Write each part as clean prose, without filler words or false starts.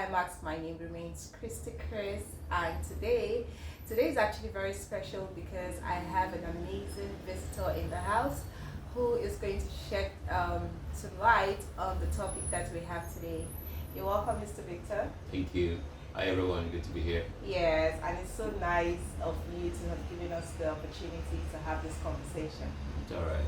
climax, my name remains Christy Chris, and today is actually very special because I have an amazing visitor in the house who is going to shed some light on the topic that we have today. You're welcome, Mr. Victor. Thank you. Hi everyone, good to be here. Yes, and it's so nice of you to have given us the opportunity to have this conversation. It's all right.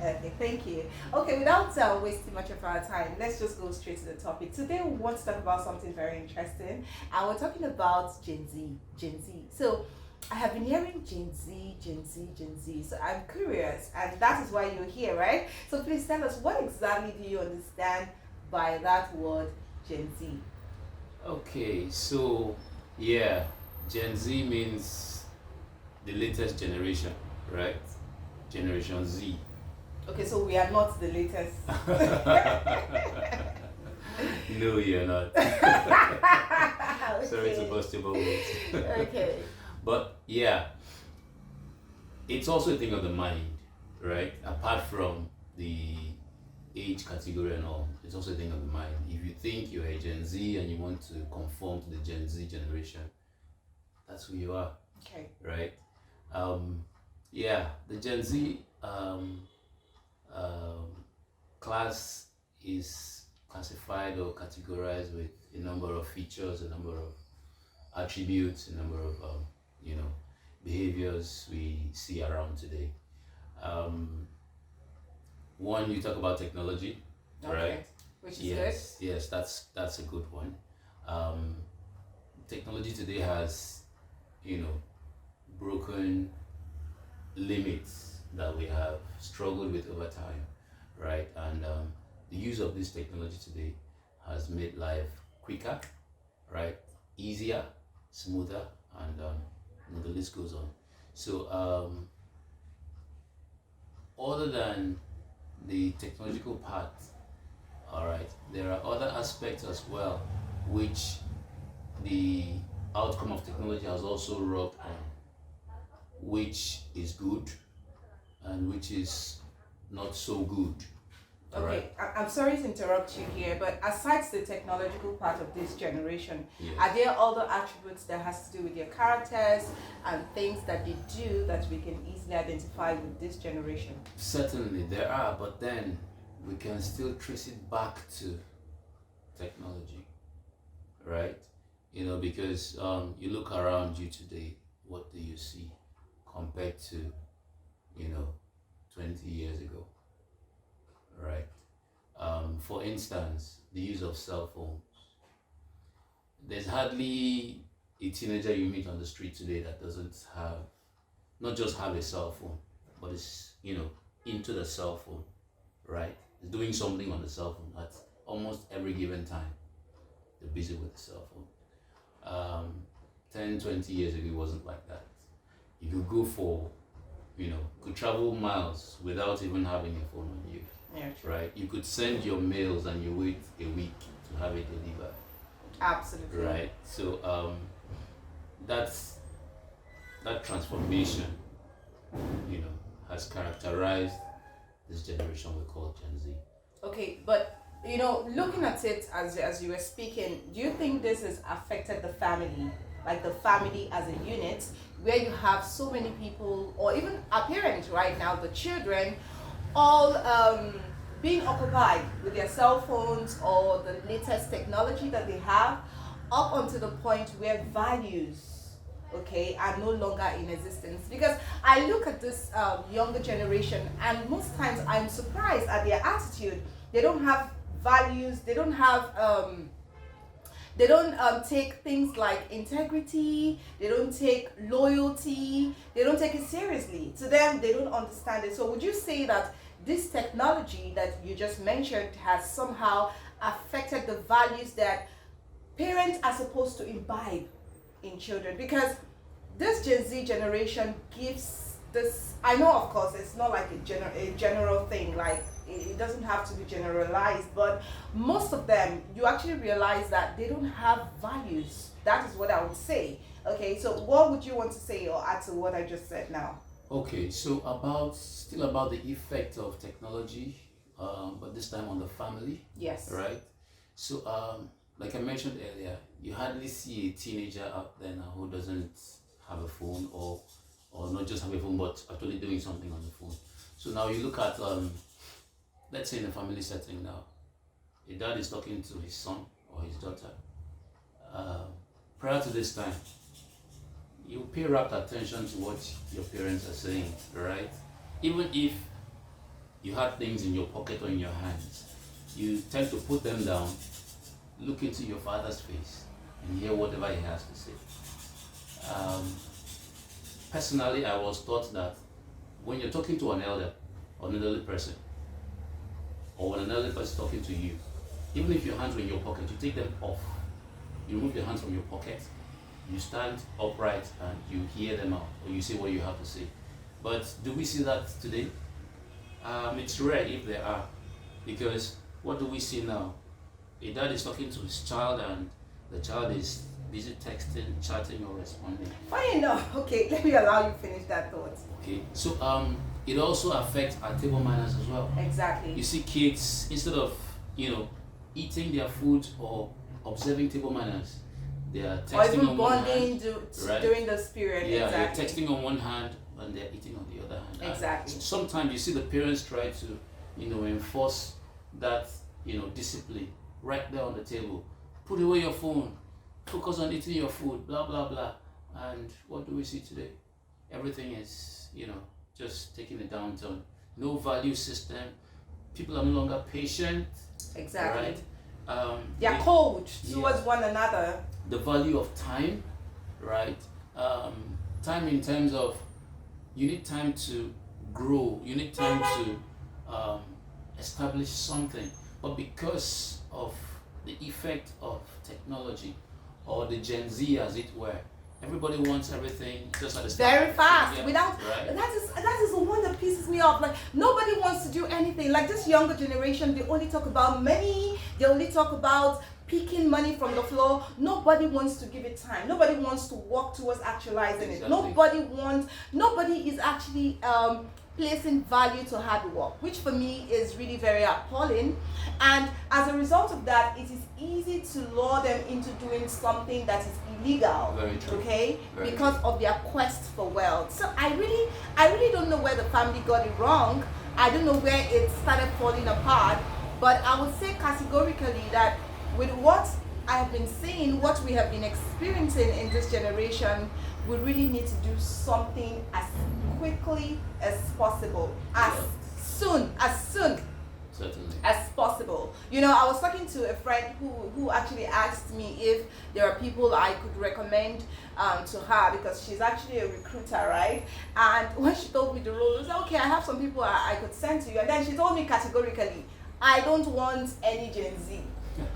Okay, thank you. Okay, without wasting much of our time, let's just go straight to the topic. Today we want to talk about something very interesting, and we're talking about Gen Z. Gen Z. So I have been hearing Gen Z, Gen Z, Gen Z. So I'm curious, and that is why you're here, right? So please tell us, what exactly do you understand by that word Gen Z? Okay, so yeah, Gen Z means the latest generation, right? Generation Z. Okay, so we are not the latest. No, you're not. Sorry to bust your bubbles. Okay. But yeah, it's also a thing of the mind, right? Apart from the age category and all, it's also a thing of the mind. If you think you're a Gen Z and you want to conform to the Gen Z generation, that's who you are. Okay. Right? Yeah, the Gen Z class is classified or categorized with a number of features, a number of attributes, a number of behaviors we see around today. One, you talk about technology, Okay. right? Which is Yes, yes, that's a good one. Technology today has, broken limits that we have struggled with over time, right? And the use of this technology today has made life quicker, right? Easier, smoother, and the list goes on. So, other than the technological part, all right, there are other aspects as well, which the outcome of technology has also rubbed on, which is good and which is not so good. All Okay, right. I'm sorry to interrupt you here, but aside the technological part of this generation, Yes. are there other attributes that has to do with their characters and things that they do that we can easily identify with this generation? Certainly there are, but then we can still trace it back to technology, right? Because you look around you today, what do you see compared to 20 years ago, right? For instance, the use of cell phones. There's hardly a teenager you meet on the street today that doesn't not just have a cell phone, but is into the cell phone, right? Is doing something on the cell phone at almost every given time. They're busy with the cell phone. 10, 20 years ago, it wasn't like that. You could go for, could travel miles without even having a phone on you. Yeah, true. Right? You could send your mails and you wait a week to have it delivered. Absolutely. Right? So that transformation, has characterized this generation we call Gen Z. Okay, but looking at it as you were speaking, do you think this has affected the family, like the family as a unit, where you have so many people, or even our parents right now, the children, all being occupied with their cell phones or the latest technology that they have, up until the point where values, okay, are no longer in existence? Because I look at this younger generation, and most times I'm surprised at their attitude. They don't have values. They don't have they don't take things like integrity. They don't take loyalty. They don't take it seriously. To them, they don't understand it. So would you say that this technology that you just mentioned has somehow affected the values that parents are supposed to imbibe in children? Because this Gen Z generation gives this, I know of course it's not like a general thing, like it doesn't have to be generalized, but most of them, you actually realize that they don't have values. That is what I would say. Okay, so what would you want to say or add to what I just said now? Okay, so still about the effect of technology, but this time on the family. Yes. Right? So like I mentioned earlier, you hardly see a teenager out there now who doesn't have a phone, or not just have a phone but actually doing something on the phone. So now you look at let's say in a family setting now, a dad is talking to his son or his daughter. Prior to this time, you pay rapt attention to what your parents are saying, right? Even if you had things in your pocket or in your hands, you tend to put them down, look into your father's face, and hear whatever he has to say. Personally, I was taught that when you're talking to an elder or an elderly person, or when an elderly person is talking to you, even if your hands are in your pocket, you take them off. You remove your hands from your pocket, you stand upright, and you hear them out, or you say what you have to say. But do we see that today? It's rare if there are, because what do we see now? A dad is talking to his child, and the child is busy texting, chatting, or responding. Funny enough, okay, let me allow you finish that thought. Okay, so it also affects our table manners as well. Exactly. You see kids, instead of eating their food or observing table manners, they are texting or even on one bonding hand, right? during this period. Yeah, exactly. they're texting on one hand and they're eating on the other hand. Exactly. Sometimes you see the parents try to, enforce that, discipline right there on the table. Put away your phone, focus on eating your food, blah blah blah. And what do we see today? Everything is, just taking a downturn. No value system. People are no longer patient. Exactly. Right? They're cold towards one another. The value of time, right? Time in terms of, you need time to grow, you need time to establish something, but because of the effect of technology, or the Gen Z as it were, everybody wants everything just at the start. Very fast. Yeah, Without right. that is the one that pisses me off. Like, nobody wants to do anything. Like, this younger generation, they only talk about money. They only talk about picking money from the floor. Nobody wants to give it time. Nobody wants to work towards actualizing it. Nobody is actually placing value to hard work, which for me is really very appalling. And as a result of that, it is easy to lure them into doing something that is illegal. Very true. Okay, Very because true. of their quest for wealth. So I really don't know where the family got it wrong. I don't know where it started falling apart. But I would say categorically that with what I have been seeing, what we have been experiencing in this generation, we really need to do something as quickly as possible, as soon Certainly. as possible. I was talking to a friend who actually asked me if there are people I could recommend to her, because she's actually a recruiter, right? And when she told me the role, I said, okay, I have some people I could send to you. And then she told me categorically, I don't want any Gen Z.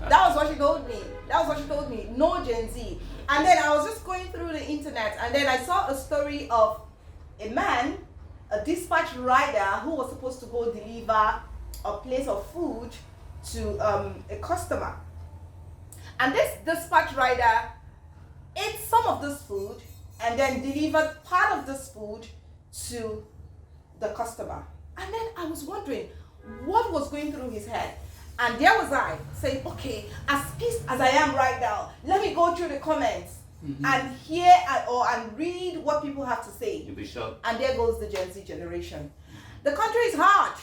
That was what she told me. No Gen Z. And then I was just going through the internet, and then I saw a story of a man, a dispatch rider, who was supposed to go deliver a place of food to a customer. And this dispatch rider ate some of this food and then delivered part of this food to the customer. And then I was wondering what was going through his head. And there was I saying, okay, as pissed as I am right now, let me go through the comments and hear and read what people have to say. You'll be shocked. And there goes the Gen Z generation. The country is hard.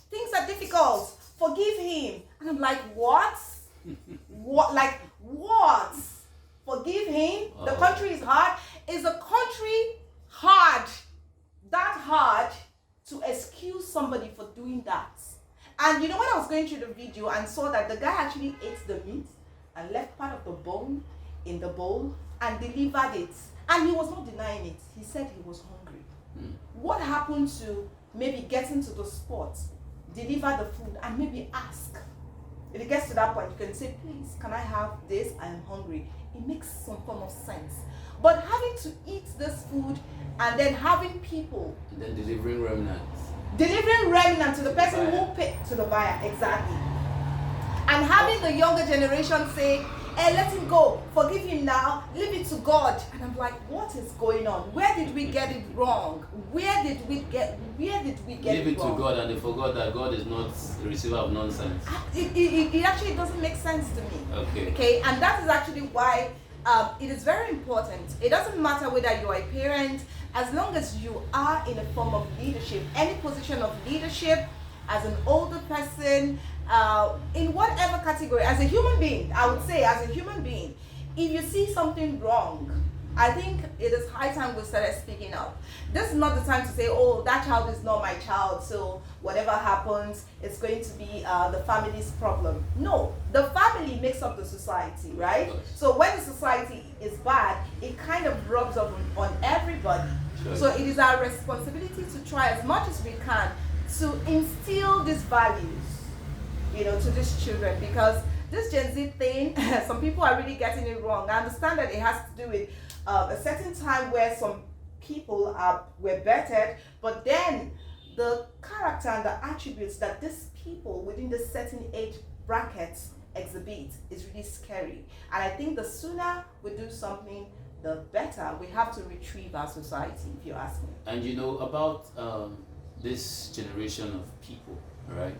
Things are difficult. Forgive him. And I'm like, what? What? Like, what? Forgive him? The country is hard? Is the country hard? That hard to excuse somebody for doing that? And when I was going through the video and saw that the guy actually ate the meat and left part of the bone in the bowl and delivered it, and he was not denying it. He said he was hungry. What happened to maybe getting to the spot, deliver the food, and maybe ask? If it gets to that point, you can say, please, can I have this? I am hungry. It makes some form of sense. But having to eat this food and then having people... And then delivering remnants. Delivering remnant to the person who paid, to the buyer, exactly. And having the younger generation say, hey, let him go, forgive him now, leave it to God, and I'm like, what is going on? Where did we get it wrong? Where did we get Leave it it to wrong? God, and they forgot that God is not a receiver of nonsense. It actually doesn't make sense to me. Okay. Okay, and that is actually why it is very important. It doesn't matter whether you are a parent, as long as you are in a form of leadership, any position of leadership, as an older person, in whatever category, as a human being, I would say, as a human being, if you see something wrong, I think it is high time we started speaking up. This is not the time to say, oh, that child is not my child, so whatever happens, it's going to be the family's problem. No, the family makes up the society, right? Yes. So when the society is bad, it kind of rubs off on everybody. Sure. So it is our responsibility to try as much as we can to instill these values, to these children, because this Gen Z thing, some people are really getting it wrong. I understand that it has to do with a certain time where some people were bettered, but then the character and the attributes that these people within the certain age brackets exhibit is really scary. And I think the sooner we do something, the better. We have to retrieve our society, if you ask me. And about this generation of people, right?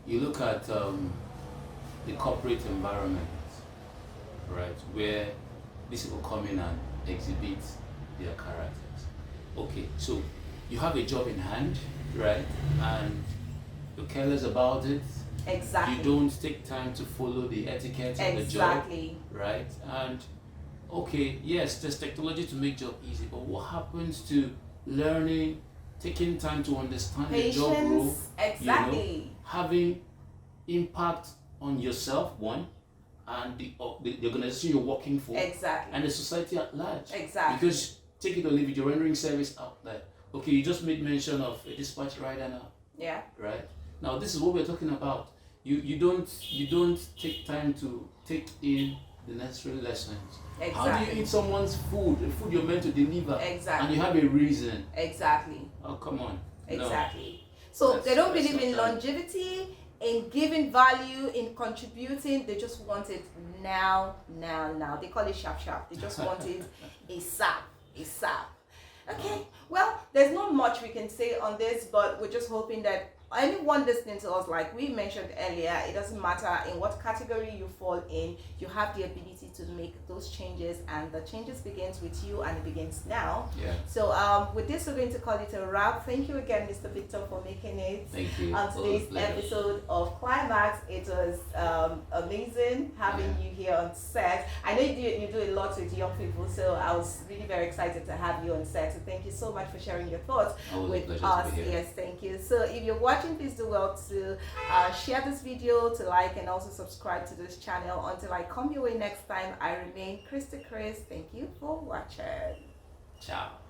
You look at the corporate environment, right, where these people come in and exhibit their characters. Okay, so you have a job in hand, right, and you're careless about it. Exactly. You don't take time to follow the etiquette of the job, right? And okay, yes, there's technology to make job easy, but what happens to learning, taking time to understand the job role, exactly, having impact on yourself, one, and the organization you're working for, exactly, and the society at large, exactly. Because take it or leave it, you're rendering service out there. Okay, you just made mention of a dispatch rider now. Yeah. Right. Now this is what we're talking about. You don't take time to take in the necessary lessons. Exactly. How do you eat someone's food, the food you're meant to deliver? Exactly. And you have a reason. Exactly. Oh, come on. Exactly. No. So they don't believe in longevity, in giving value, in contributing. They just want it now. They call it sharp. They just want it ASAP. Okay, well, there's not much we can say on this, but we're just hoping that anyone listening to us, like we mentioned earlier, it doesn't matter in what category you fall in, you have the ability to make those changes, and the changes begins with you, and it begins now. Yeah. So with this, we're going to call it a wrap. Thank you again, Mr. Victor, for making it. Thank you. On today's episode of Climax. It was amazing having you here on set. I know you do a lot with young people, so I was really very excited to have you on set. So thank you so much for sharing your thoughts with us. Yes, thank you. So if you're watching, please do well to share this video, to like, and also subscribe to this channel. Until I come your way next time, I remain Christy Chris. Thank you for watching. Ciao.